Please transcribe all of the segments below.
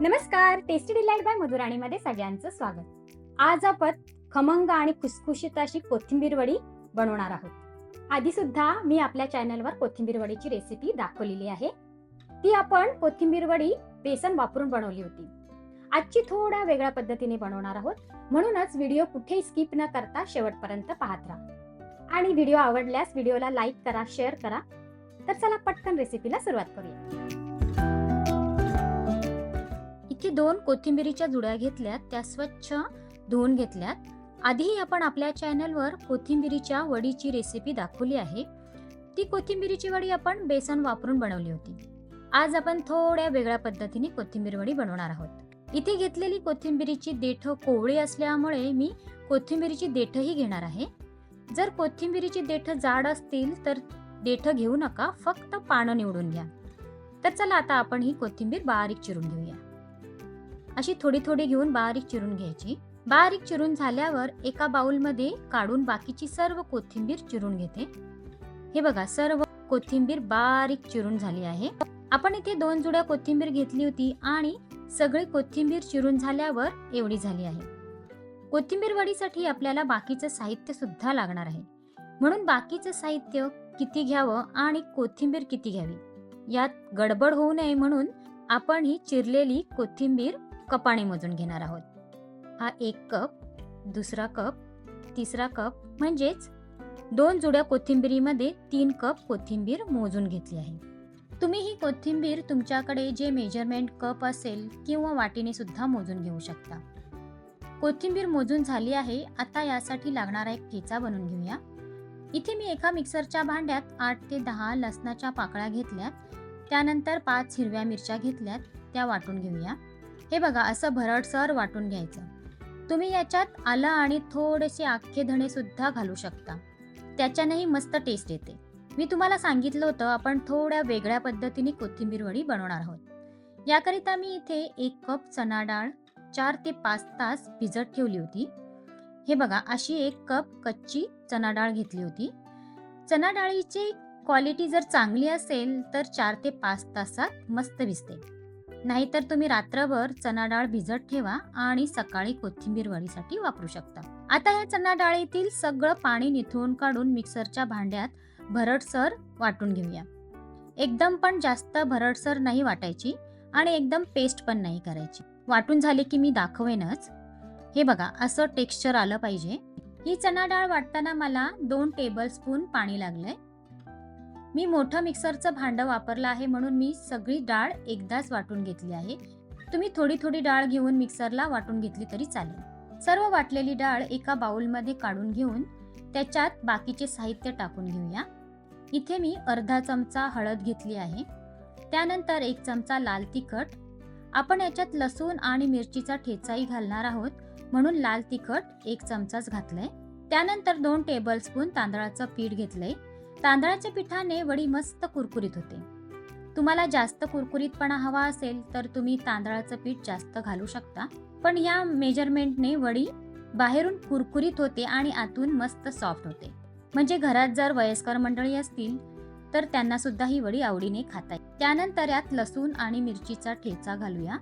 नमस्कार, tasty delight bye मधुराणीमध्ये सगळ्यांचं स्वागत. आज आपण खमंग आणि खुसखुशीत अशी कोथिंबीर वडी बनवणार आहोत. आधी सुद्धा मी आपल्या चॅनलवर कोथिंबीर वडीची रेसिपी दाखवलेली आहे. ती आपण कोथिंबीर वडी बेसन वापरून बनवली होती. आजची थोड्या वेगळ्या पद्धतीने बनवणार आहोत, म्हणूनच व्हिडिओ कुठेही स्किप न करता शेवटपर्यंत पाहत राहा. आणि व्हिडिओ आवडल्यास व्हिडिओला लाईक करा, शेअर करा. तर चला पटकन रेसिपीला सुरुवात करूया. इथे 2 कोथिंबीरीच्या जुड्या घेतल्यात, त्या स्वच्छ धुवून घेतल्यात. आधीही आपण आपल्या चॅनलवर कोथिंबीरीच्या वडीची रेसिपी दाखवली आहे. ती कोथिंबीरीची वडी आपण बेसन वापरून बनवली होती. आज आपण थोड्या वेगळ्या पद्धतीने कोथिंबीर वडी बनवणार आहोत. इथे घेतलेली कोथिंबीरीची देठ कोवळी असल्यामुळे मी कोथिंबीरीची देठही घेणार आहे. जर कोथिंबीरीची देठ जाड असतील तर देठ घेऊ नका, फक्त पानं निवडून घ्या. तर चला आता आपण ही कोथिंबीर बारीक चिरून घेऊया. अशी थोडी थोडी घेऊन बारीक चिरून घ्यायची. बारीक चिरून झाल्यावर एका बाउलमध्ये काढून बाकीची सर्व कोथिंबीर चिरून घेते. हे बघा, सर्व कोथिंबीर बारीक चिरून झाली आहे. आपण इथे 2 जुड्या कोथिंबीर घेतली होती आणि सगळी कोथिंबीर चिरून झाल्यावर एवढी झाली आहे. कोथिंबीर वडीसाठी आपल्याला बाकीचं साहित्य सुद्धा लागणार आहे, म्हणून बाकीचं साहित्य किती घ्यावं आणि कोथिंबीर किती घ्यावी यात गडबड होऊ नये म्हणून आपण ही चिरलेली कोथिंबीर कपाने मोजून घेणार आहोत. हा 1 कप, दुसरा कप, तिसरा कप, म्हणजेच 2 जुड्या कोथिंबीरीमध्ये 3 कप कोथिंबीर मोजून घेतली आहे. तुम्ही ही कोथिंबीर तुमच्याकडे जे मेजरमेंट कप असेल किंवा वाटीने सुद्धा मोजून घेऊ शकता. कोथिंबीर मोजून झाली आहे. आता यासाठी लागणारा एक ठेचा बनवून घेऊया. इथे मी एका मिक्सरच्या भांड्यात 8 ते 10 लसणाच्या पाकळ्या घेतल्यात. त्यानंतर 5 हिरव्या मिरच्या घेतल्यात, त्या वाटून घेऊया. हे बघा, असं भरडसर वाटून घ्यायचं. तुम्ही याच्यात आलं आणि थोडेसे अख्खे धणे सुद्धा घालू शकता, त्याच्यानेही मस्त टेस्ट येते. मी तुम्हाला सांगितलं होतं आपण थोड्या वेगळ्या पद्धतीने कोथिंबीर वडी बनवणार आहोत. याकरिता मी इथे 1 कप चणा डाळ 4 ते 5 तास भिजत ठेवली होती. हे बघा, अशी 1 कप कच्ची चणा डाळ घेतली होती. चणा डाळीची क्वालिटी जर चांगली असेल तर 4 ते 5 तासात मस्त भिजते. नाहीतर तुम्ही रात्रभर चणा डाळ भिजत ठेवा आणि सकाळी कोथिंबीर वडीसाठी वापरू शकता. आता या चणा डाळीतील सगळं पाणी निथळून काढून मिक्सरच्या भांड्यात भरडसर वाटून घेऊया. एकदम पण जास्त भरडसर नाही वाटायची आणि एकदम पेस्ट पण नाही करायची. वाटून झाले की मी दाखवेनच. हे बघा, असं टेक्स्चर आलं पाहिजे. ही चणा डाळ वाटताना मला 2 टेबलस्पून पाणी लागलंय. मी मोठं मिक्सरचं भांडं वापरलं आहे म्हणून मी सगळी डाळ एकदाच वाटून घेतली आहे. तुम्ही थोडी थोडी डाळ घेऊन मिक्सरला वाटून घेतली तरी चालेल. सर्व वाटलेली डाळ एका बाउलमध्ये काढून घेऊन त्याच्यात बाकीचे साहित्य टाकून घेऊया. इथे मी अर्धा चमचा हळद घेतली आहे. त्यानंतर 1 चमचा लाल तिखट. आपण याच्यात लसूण आणि मिरचीचा ठेचाही घालणार आहोत, म्हणून लाल तिखट 1 चमचाच घातलंय. त्यानंतर 2 टेबलस्पून तांदळाचं पीठ घेतलंय. तांदळाच्या पिठाने वडी मस्त कुरकुरीत होते. तुम्हाला जास्त कुरकुरीतपणा हवा असेल तर तुम्ही तांदळाचं पीठ जास्त घालू शकता, पण या मेजरमेंटने वडी बाहेरून कुरकुरीत होते आणि आतून मस्त सॉफ्ट होते. म्हणजे घरात जर वयस्कर मंडळी असतील तर त्यांना सुद्धा ही वडी आवडीने खाता येईल. त्यानंतर यात लसूण आणि मिरचीचा ठेचा घालूया.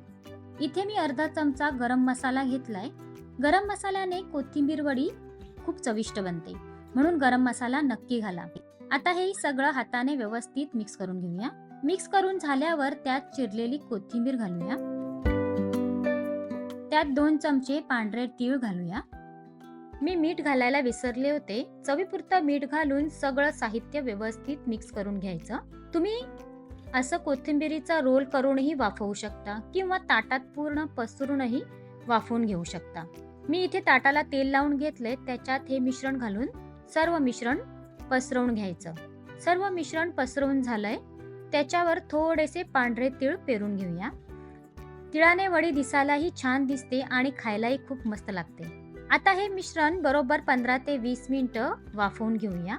इथे मी अर्धा चमचा गरम मसाला घेतलाय. गरम मसाल्याने कोथिंबीर वडी खूप चविष्ट बनते, म्हणून गरम मसाला नक्की घाला. आता हे सगळं हाताने व्यवस्थित मिक्स करून घेऊया. मिक्स करून झाल्यावर त्यात चिरलेली कोथिंबीर घालूया. त्यात 2 चमचे पांढरे तीळ घालूया. मी मीठ घालायला विसरले होते. चवीपुरतं मीठ घालून सगळं साहित्य व्यवस्थित मिक्स करून घ्यायचं. तुम्ही असं कोथिंबीरीचा रोल करूनही वाफवू शकता किंवा ताटात पूर्ण पसरूनही वाफवून घेऊ शकता. मी इथे ताटाला तेल लावून घेतले. त्याच्यात हे मिश्रण घालून सर्व मिश्रण पसरवून घ्यायचं. सर्व मिश्रण पसरवून झालंय. त्याच्यावर थोडेसे पांढरे तीळ पेरून घेऊया. तिळाने वडी दिसायलाही छान दिसते आणि खायलाही खूप मस्त लागते. आता हे मिश्रण बरोबर 15 ते 20 मिनिटं वाफवून घेऊया.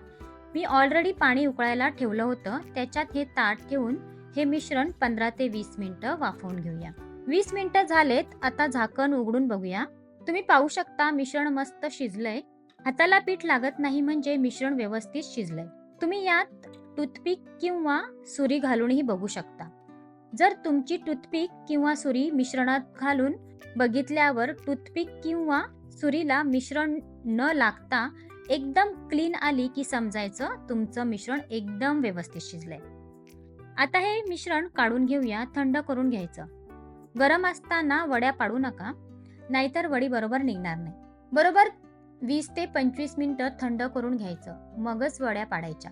मी ऑलरेडी पाणी उकळायला ठेवलं होतं. त्याच्यात हे ताट ठेवून हे मिश्रण 15 ते 20 मिनिटं वाफवून घेऊया. 20 मिनिटं झालेत. आता झाकण उघडून बघूया. तुम्ही पाहू शकता मिश्रण मस्त शिजलंय. हाताला पीठ लागत नाही म्हणजे मिश्रण व्यवस्थित शिजलंय. तुम्ही यात टूथपिक किंवा सुरी घालूनही बघू शकता. जर तुमची टूथपिक किंवा सुरी मिश्रणात घालून बघितल्यावर टूथपिक किंवा सुरीला मिश्रण न लागता एकदम क्लीन आली की समजायचं तुमचं मिश्रण एकदम व्यवस्थित शिजलंय. आता हे मिश्रण काढून घेऊया. थंड करून घ्यायचं. गरम असताना वड्या पाडू नका, नाहीतर वडी बरोबर निघणार नाही. बरोबर 20 ते 25 मिनिटं थंड करून घ्यायचं, मगच वड्या पाडायच्या.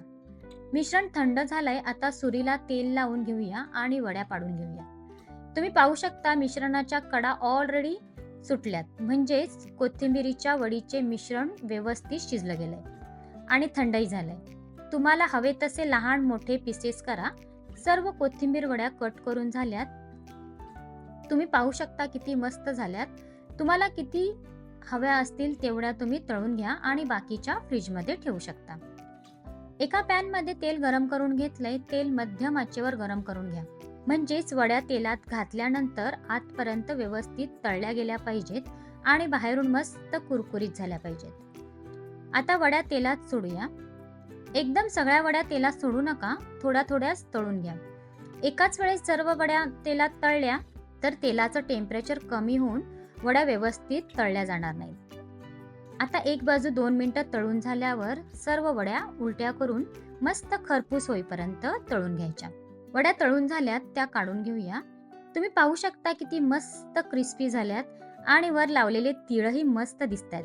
मिश्रण थंड झालंय. आता सुरीला तेल लावून घेऊया आणि वड्या पाडून घेऊया. तुम्ही पाहू शकता मिश्रणाच्या कडा ऑलरेडी सुटल्यात, म्हणजेच कोथिंबिरीच्या वडीचे मिश्रण व्यवस्थित शिजलं गेलंय आणि थंडही झालंय. तुम्हाला हवे तसे लहान मोठे पीसेस करा. सर्व कोथिंबीर वड्या कट करून झाल्यात. तुम्ही पाहू शकता किती मस्त झाल्यात. तुम्हाला किती हव्या असतील तेवढ्या तुम्ही तळून घ्या आणि बाकीच्या फ्रीजमध्ये ठेवू शकता. एका पॅन मध्ये तेल गरम करून घेतलंय. तेल मध्यम आचेवर गरम करून घ्या, म्हणजेच वड्या तेलात घातल्यानंतर आतपर्यंत व्यवस्थित तळल्या गेल्या पाहिजेत आणि बाहेरून मस्त कुरकुरीत झाल्या पाहिजेत. आता वड्या तेलात सोडूया. एकदम सगळ्या वड्या तेलात सोडू नका, थोड्या थोड्याच तळून घ्या. एकाच वेळेस सर्व वड्या तेलात तळल्या तर तेलाचं टेम्परेचर कमी होऊन वड्या व्यवस्थित तळल्या जाणार नाहीत. आता एक बाजू 2 मिनिटं तळून झाल्यावर सर्व वड्या उलट्या करून मस्त खरपूस होईपर्यंत तळून घ्यायच्या. वड्या तळून झाल्यात, त्या काढून घेऊया. तुम्ही पाहू शकता किती मस्त क्रिस्पी झाल्यात आणि वर लावलेले तीळही मस्त दिसतात.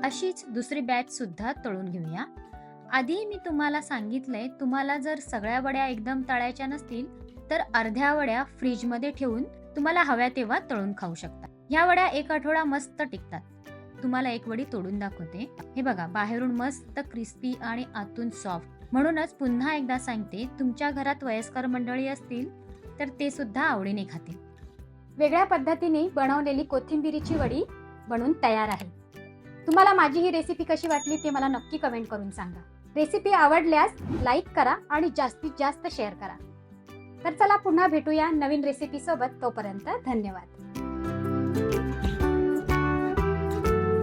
अशीच दुसरी बॅच सुद्धा तळून घेऊया. आधी मी तुम्हाला सांगितलंय, तुम्हाला जर सगळ्या वड्या एकदम तळायच्या नसतील तर अर्ध्या वड्या फ्रीजमध्ये ठेवून तुम्हाला हव्या तेव्हा तळून खाऊ शकता. ह्या वड्या 1 आठवडा मस्त टिकतात. तुम्हाला एक वडी तोडून दाखवते. हे बघा, बाहेरून मस्त क्रिस्पी आणि आतून सॉफ्ट. म्हणूनच पुन्हा एकदा सांगते, तुमच्या घरात वयस्कर मंडळी असतील तर ते सुद्धा आवडीने खातील. वेगळ्या पद्धतीने बनवलेली कोथिंबिरीची वडी बनून तयार आहे. तुम्हाला माझी ही रेसिपी कशी वाटली ते मला नक्की कमेंट करून सांगा. रेसिपी आवडल्यास लाईक करा आणि जास्तीत जास्त शेअर करा. तर चला पुन्हा भेटूया नवीन रेसिपी सोबत. तोपर्यंत धन्यवाद.